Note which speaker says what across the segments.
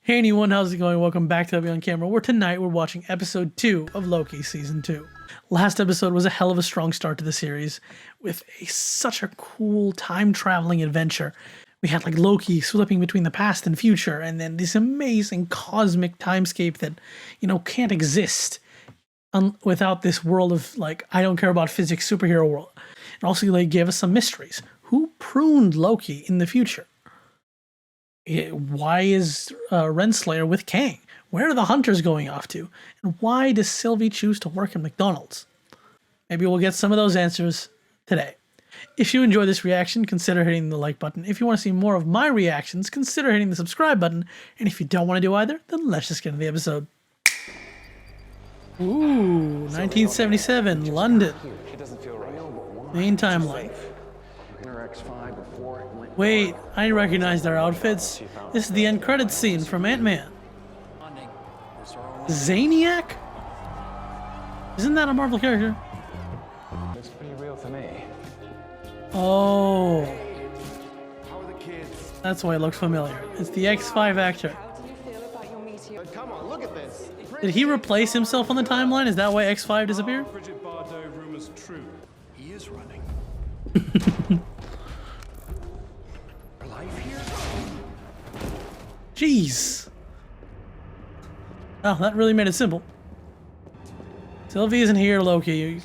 Speaker 1: Hey anyone, how's it going? Welcome back to Abhi on Camera, where tonight we're watching episode 2 of Loki Season 2. Last episode was a hell of a strong start to the series, with such a cool time-traveling adventure. We had like Loki slipping between the past and future, and then this amazing cosmic timescape that, can't exist without this world of, I don't care about physics superhero world. And also, gave us some mysteries. Who pruned Loki in the future? Why is Renslayer with Kang? Where are the hunters going off to? And why does Sylvie choose to work at McDonald's? Maybe we'll get some of those answers today. If you enjoy this reaction, consider hitting the like button. If you want to see more of my reactions, consider hitting the subscribe button. And if you don't want to do either, then let's just get into the episode. Ooh, 1977, London. Main timeline. Wait, I recognize their outfits. This is the end credits scene from Ant-Man. Zaniac? Isn't that a Marvel character?
Speaker 2: Looks pretty real to me.
Speaker 1: Oh. That's why it looks familiar. It's the X5 actor.
Speaker 2: Come on, look at this.
Speaker 1: Did he replace himself on the timeline? Is that why X5 disappeared?
Speaker 2: He is running.
Speaker 1: Jeez. Oh, that really made it simple. Sylvie isn't here, Loki. You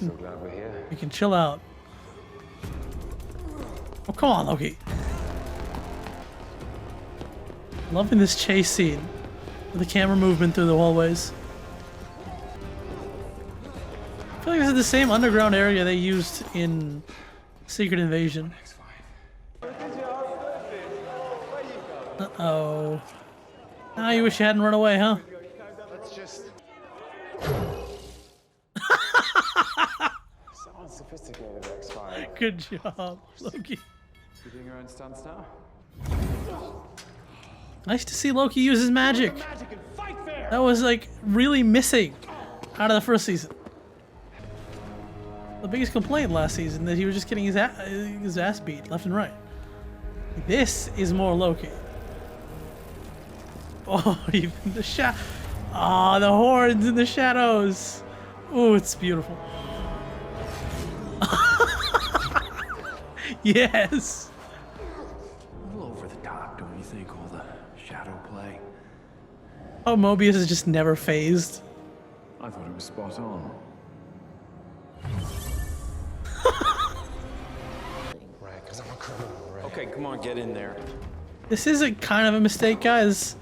Speaker 1: can chill out. Oh, come on, Loki. Loving this chase scene with the camera movement through the hallways. I feel like this is the same underground area they used in Secret Invasion. Uh-oh. Now you wish you hadn't run away, huh?
Speaker 2: Let's just... So unsophisticated, X5.
Speaker 1: Good job, Loki.
Speaker 2: You doing your own stunts now?
Speaker 1: Nice to see Loki use his magic. That was really missing out of the first season. The biggest complaint last season that he was just getting his ass beat left and right. This is more Loki. Oh, even the the horns in the shadows. Oh, it's beautiful. Yes.
Speaker 2: A little over the top, don't you think? All the shadow play.
Speaker 1: Oh, Mobius is just never phased.
Speaker 2: I thought it was spot on. Right, because I'm a criminal, right? Okay, come on, get in there.
Speaker 1: This is kind of a mistake, guys.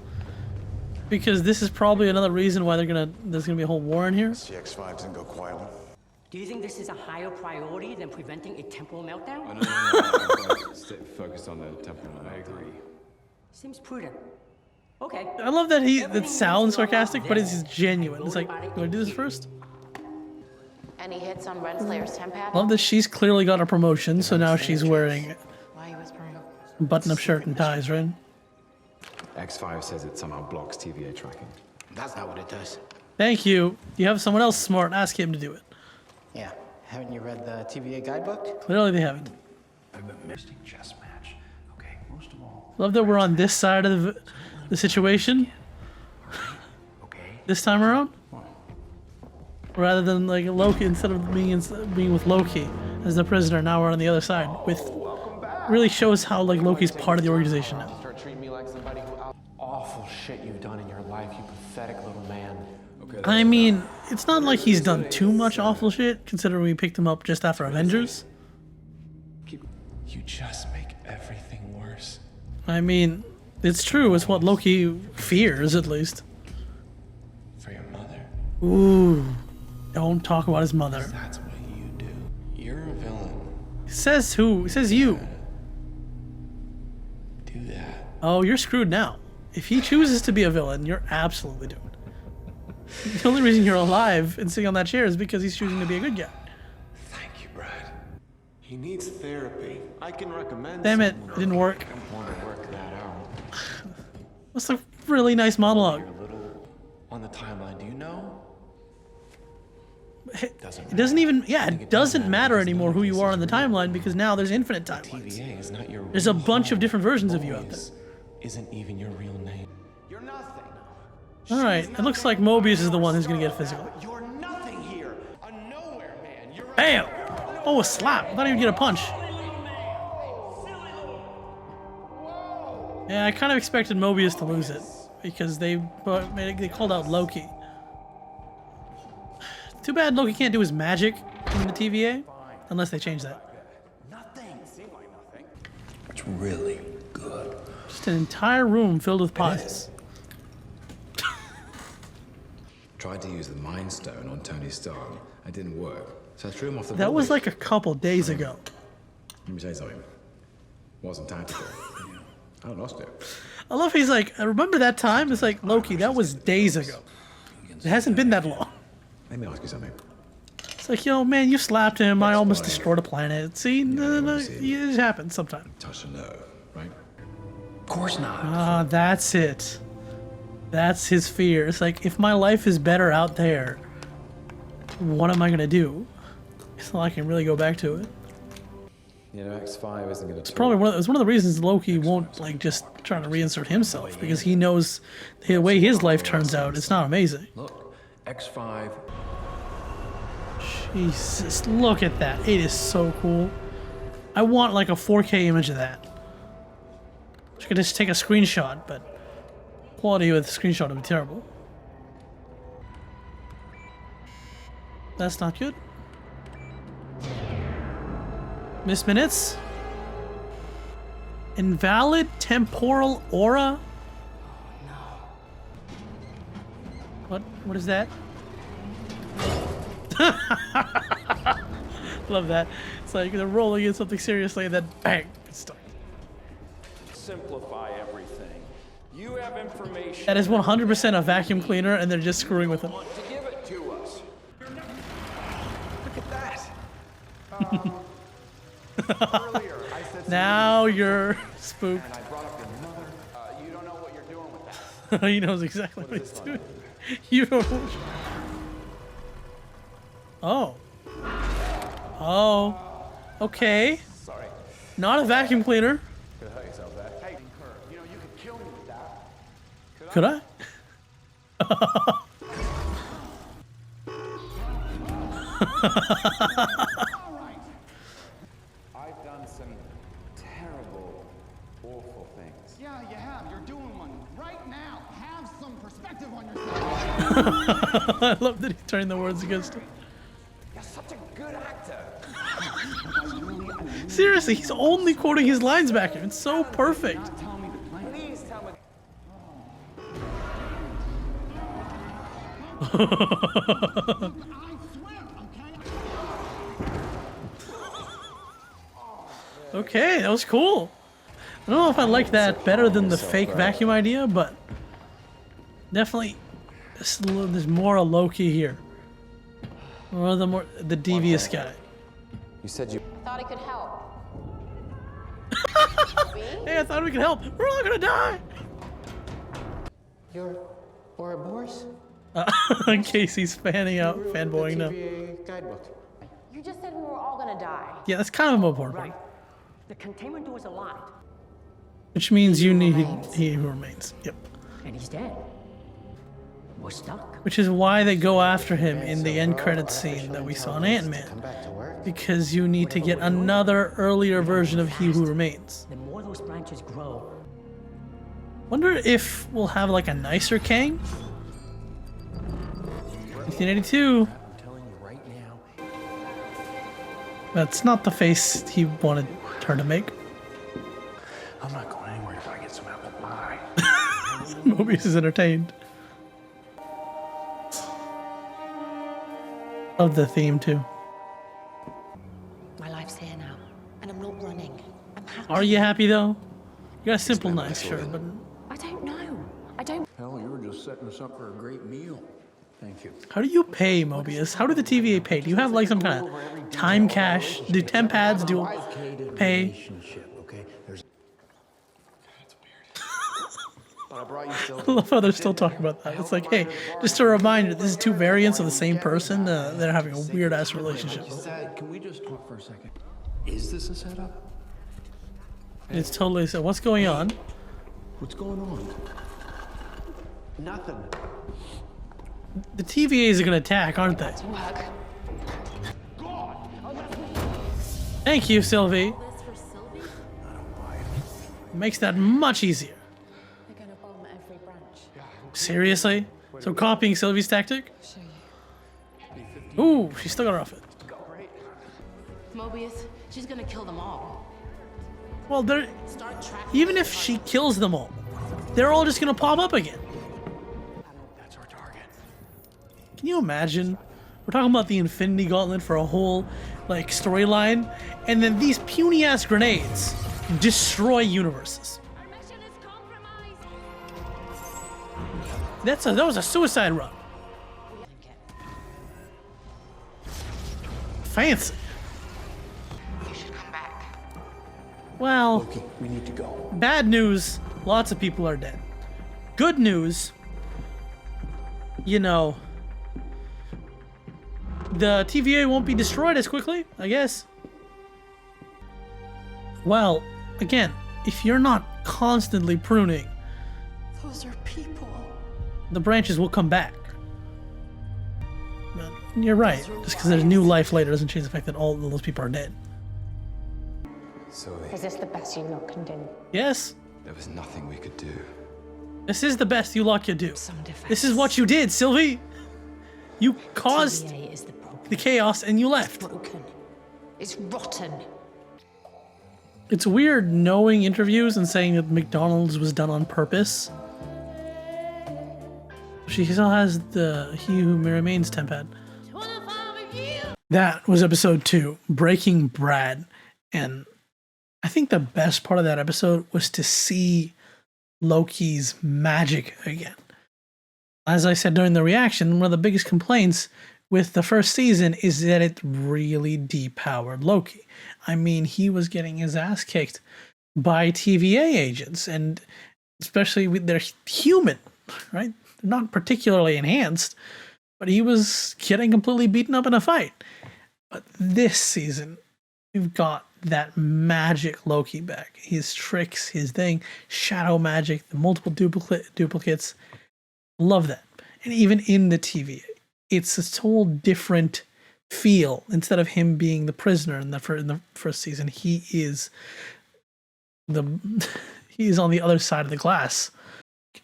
Speaker 1: Because this is probably another reason why there's gonna be a whole war in here.
Speaker 3: CX5 didn't go quietly.
Speaker 4: Do you think this is a higher priority than preventing a temporal meltdown?
Speaker 5: Oh, no. Stay focused on the temporal. I agree.
Speaker 4: Seems prudent. Okay.
Speaker 1: I love that that sounds sarcastic, but it's genuine. It's like, do I do this first?
Speaker 6: Any hits on Renslayer's temp pad?
Speaker 1: Love that she's clearly got a promotion, so now she's wearing
Speaker 6: Why are you whispering?
Speaker 1: a button-up shirt and ties, right?
Speaker 5: X5 says it somehow blocks TVA tracking.
Speaker 3: That's not what it does.
Speaker 1: Thank you. You have someone else smart. Ask him to do it.
Speaker 3: Yeah. Haven't you read the TVA guidebook?
Speaker 1: Clearly they haven't.
Speaker 2: I've been missing chess match. Okay, most of all.
Speaker 1: Love that we're on this side of the situation
Speaker 2: Okay.
Speaker 1: this time around, rather than Loki. Instead of being with Loki as the prisoner, now we're on the other side. With really shows how Loki's part of the organization now.
Speaker 2: Start treating me like somebody who awful shit you've done in your life, you pathetic little man. Okay.
Speaker 1: I mean, it's not like he's done too much awful shit, considering we picked him up just after Avengers.
Speaker 2: You just make everything worse.
Speaker 1: I mean, it's true. It's what Loki fears, at least.
Speaker 2: For your mother.
Speaker 1: Ooh, don't talk about his mother.
Speaker 2: That's what you do. You're a villain.
Speaker 1: Says who? It says you.
Speaker 2: Do that.
Speaker 1: Oh, you're screwed now. If he chooses to be a villain, you're absolutely doomed. The only reason you're alive and sitting on that chair is because he's choosing to be a good guy.
Speaker 2: Thank you, Brad. He needs therapy. I can recommend.
Speaker 1: Damn it, it didn't work.
Speaker 2: I want to work that out.
Speaker 1: That's a really nice monologue.
Speaker 2: You're a little on the timeline. Do you know?
Speaker 1: It doesn't even, it doesn't matter anymore who you are on the timeline because now there's infinite timelines.
Speaker 2: TVA is not your.
Speaker 1: There's a bunch of different versions of you out there.
Speaker 2: Isn't even your real name.
Speaker 3: You're nothing.
Speaker 1: All right, it looks like Mobius is the one who's gonna get physical.
Speaker 2: You're nothing here. A nowhere man. You're
Speaker 1: Bam! Oh, a slap. I thought he would get a punch. Yeah, I kind of expected Mobius to lose it because they called out Loki. Too bad Loki can't do his magic in the TVA, unless they change that.
Speaker 2: nothing. Seem like nothing.
Speaker 7: It's really good.
Speaker 1: Just an entire room filled with pies.
Speaker 5: Tried to use the Mind Stone on Tony Stark. It didn't work. So I threw him off the
Speaker 1: That was
Speaker 5: building.
Speaker 1: like a couple days ago.
Speaker 5: Let me say something. Wasn't tactical. I lost it.
Speaker 1: I love he's like, I remember that time? It's like, Loki, that was days ago. It hasn't been that long.
Speaker 5: Let me ask you something.
Speaker 1: It's like, yo, man, you slapped him. I almost destroyed a planet. See, no, it happens sometimes.
Speaker 5: Touch the nerve, right?
Speaker 7: Of course not.
Speaker 1: Ah, that's it. That's his fear. It's like, if my life is better out there, what am I gonna do? It's not like I can really go back to it.
Speaker 5: You know, X5 isn't going to.
Speaker 1: Probably it's one of the reasons Loki won't like just try to reinsert himself, because he knows the way his life turns out. It's not amazing.
Speaker 7: Look, X5.
Speaker 1: Jesus, look at that. It is so cool. I want like a 4K image of that. I could just take a screenshot, but quality with a screenshot would be terrible. That's not good. Miss Minutes? Invalid temporal aura? What is that? Love that. It's like they're rolling in something seriously and then bang, it's stuck.
Speaker 8: Simplify everything. You have information.
Speaker 1: That is 100% a vacuum cleaner and they're just screwing with him.
Speaker 8: Want to give it to us.
Speaker 2: Look at that. Earlier, I said
Speaker 1: Now you're spooked.
Speaker 2: and I brought up your mother. You don't know what you're doing with that.
Speaker 1: He knows exactly what he's doing. You don't. Oh. Oh. Okay.
Speaker 2: Sorry.
Speaker 1: Not a vacuum cleaner.
Speaker 2: Could hurt yourself there. Hey, you know, you could kill me with that.
Speaker 1: Could I?
Speaker 2: I've done some terrible, awful things.
Speaker 3: Yeah, you have. You're doing one right now. Have some perspective on yourself.
Speaker 1: I love that he turned the words against him.
Speaker 2: You're such a good actor.
Speaker 1: Seriously, he's only quoting his lines back here. It's so perfect.
Speaker 3: Tell me the plan.
Speaker 2: Please tell me.
Speaker 3: I swear, okay?
Speaker 1: Okay, that was cool. I don't know if I like that better than the fake vacuum idea, but definitely there's more of Loki here. Or the devious guy.
Speaker 5: You said you.
Speaker 6: Thought he could help.
Speaker 1: Hey, I thought we could help. We're all gonna die.
Speaker 3: You're Ouroboros?
Speaker 1: Casey's fanning out, fanboying now.
Speaker 3: TVA guidebook.
Speaker 6: You just said we were all gonna die.
Speaker 1: Yeah, that's kind of important.
Speaker 4: Right. The containment door is aligned,
Speaker 1: Which means you need he who remains. Yep.
Speaker 4: and he's dead. We're stuck.
Speaker 1: Which is why they go after him in the end credits scene that we saw in Ant-Man.
Speaker 3: Come back to work.
Speaker 1: Because you need to get another earlier version of He Who Remains.
Speaker 4: The more those branches grow,
Speaker 1: Wonder if we'll have like a nicer Kang? 1982.
Speaker 7: I'm telling you right now.
Speaker 1: That's not the face he wanted her to make.
Speaker 7: I'm not going anywhere if I get some apple pie.
Speaker 1: Mobius is entertained. Love the theme too.
Speaker 9: My life's here now, and I'm not running. I'm happy.
Speaker 1: Are you happy though? You got a simple knife, sure, but
Speaker 9: I don't know. I don't.
Speaker 7: Hell, you were just setting us up for a great meal. Thank you.
Speaker 1: how do you pay, Mobius? How do the TVA pay? Do you have like some kind of time cash? Do temp pads do pay?
Speaker 7: Relationship, okay? There's
Speaker 3: But I brought you
Speaker 1: I
Speaker 3: Sylvie.
Speaker 1: love how they're still talking about that. It's like, hey, just a reminder, this is two variants of the same person. They're having a weird ass relationship.
Speaker 7: Can we just talk for a second? Is this a setup?
Speaker 1: It's totally so. What's going on?
Speaker 7: What's going on?
Speaker 2: Nothing.
Speaker 1: The TVAs are gonna attack, aren't they? Thank you, Sylvie.
Speaker 9: This for Sylvie?
Speaker 1: Makes that much easier.
Speaker 9: They're gonna bomb every branch.
Speaker 1: Seriously? So copying Sylvie's tactic?
Speaker 9: Show you.
Speaker 1: Ooh, she still got her off it.
Speaker 4: Mobius, she's gonna kill them all.
Speaker 1: Well, they're
Speaker 4: Start tracking.
Speaker 1: even if she kills them all, they're all just gonna pop up again.
Speaker 7: That's our target.
Speaker 1: Can you imagine? We're talking about the Infinity Gauntlet for a whole, like, storyline, and then these puny-ass grenades destroy universes.
Speaker 9: Our mission is compromised.
Speaker 1: That was a suicide run. Fancy.
Speaker 6: You should come back.
Speaker 1: Well,
Speaker 7: Loki, we need to go.
Speaker 1: bad news, lots of people are dead. Good news, you know, the TVA won't be destroyed as quickly, I guess. Well, again, if you're not constantly pruning,
Speaker 9: Those are people.
Speaker 1: the branches will come back. But you're right. Just because there's new life later doesn't change the fact that all of those people are dead.
Speaker 5: Sylvie,
Speaker 6: Is this the best you lot can do?
Speaker 1: Yes,
Speaker 5: there was nothing we could do.
Speaker 1: this is the best you lot could do.
Speaker 4: Some defense.
Speaker 1: This is what you did, Sylvie. You caused
Speaker 4: TVA is the problem.
Speaker 1: the chaos and you left.
Speaker 4: Broken. It's rotten.
Speaker 1: It's weird knowing interviews and saying that McDonald's was done on purpose. She still has the He Who Remains tempad. That was episode 2, Breaking Brad. And I think the best part of that episode was to see Loki's magic again. As I said during the reaction, one of the biggest complaints with the first season is that it really depowered Loki. I mean, he was getting his ass kicked by TVA agents, and especially with they're human, right? They're not particularly enhanced, but he was getting completely beaten up in a fight. But this season, we've got that magic Loki back. His tricks, his thing, shadow magic, the multiple duplicates. Love that. And even in the TVA, it's a whole different feel. Instead of him being the prisoner in the first season, he is on the other side of the glass,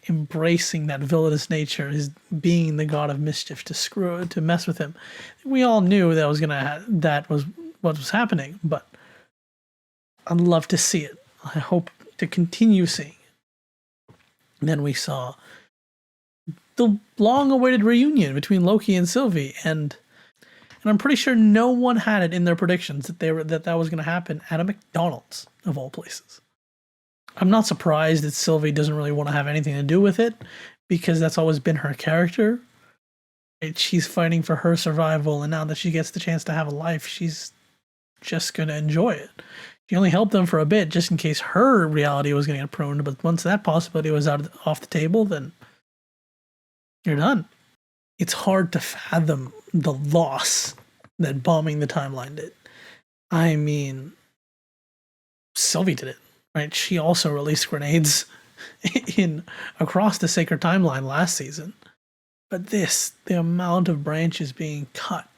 Speaker 1: embracing that villainous nature, his being the god of mischief to mess with him. We all knew that was what was happening, but I'd love to see it. I hope to continue seeing it. And then we saw the long-awaited reunion between Loki and Sylvie, and I'm pretty sure no one had it in their predictions that was going to happen at a McDonald's of all places. I'm not surprised that Sylvie doesn't really want to have anything to do with it, because that's always been her character. Right? She's fighting for her survival, and now that she gets the chance to have a life, she's just going to enjoy it. She only helped them for a bit, just in case her reality was going to get pruned, but once that possibility was off the table, then you're done. It's hard to fathom the loss that bombing the timeline did. I mean, Sylvie did it, right? She also released grenades across the sacred timeline last season. But the amount of branches being cut,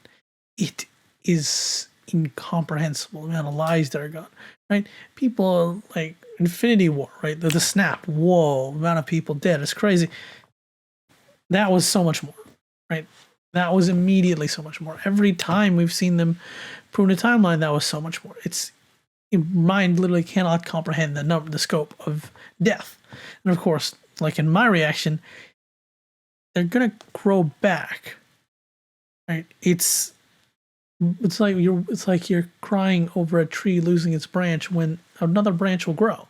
Speaker 1: it is incomprehensible. The amount of lives that are gone, right? People like Infinity War, right? The snap, whoa, the amount of people dead, it's crazy. That was so much more, right? That was immediately so much more. Every time we've seen them prune a timeline, that was so much more. Your mind literally cannot comprehend the scope of death. And of course, like in my reaction, they're gonna grow back, right? It's like you're crying over a tree losing its branch when another branch will grow.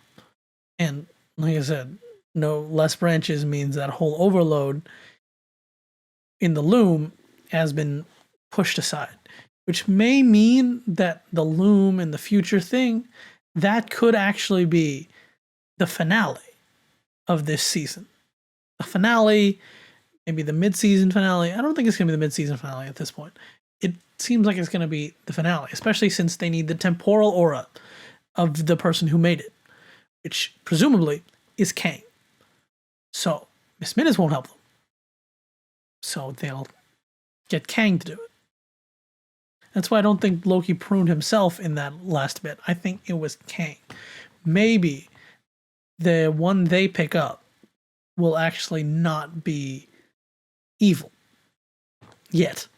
Speaker 1: And like I said, no less branches means that whole overload in the loom has been pushed aside, which may mean that the loom and the future thing, that could actually be the finale of this season. The finale, maybe the mid-season finale. I don't think it's going to be the mid-season finale at this point. It seems like it's going to be the finale, especially since they need the temporal aura of the person who made it, which presumably is Kang. So Miss Minutes won't help them. So they'll get Kang to do it. That's why I don't think Loki pruned himself in that last bit. I think it was Kang. Maybe the one they pick up will actually not be evil. Yet.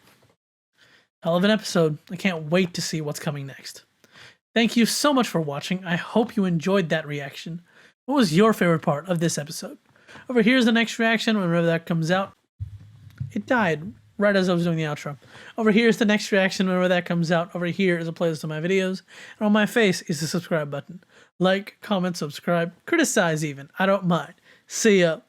Speaker 1: Hell of an episode. I can't wait to see what's coming next. Thank you so much for watching. I hope you enjoyed that reaction. What was your favorite part of this episode? Over here's the next reaction whenever that comes out. It died right as I was doing the outro. Over here is the next reaction whenever that comes out. Over here is a playlist of my videos. And on my face is the subscribe button. Like, comment, subscribe, criticize even. I don't mind. See ya.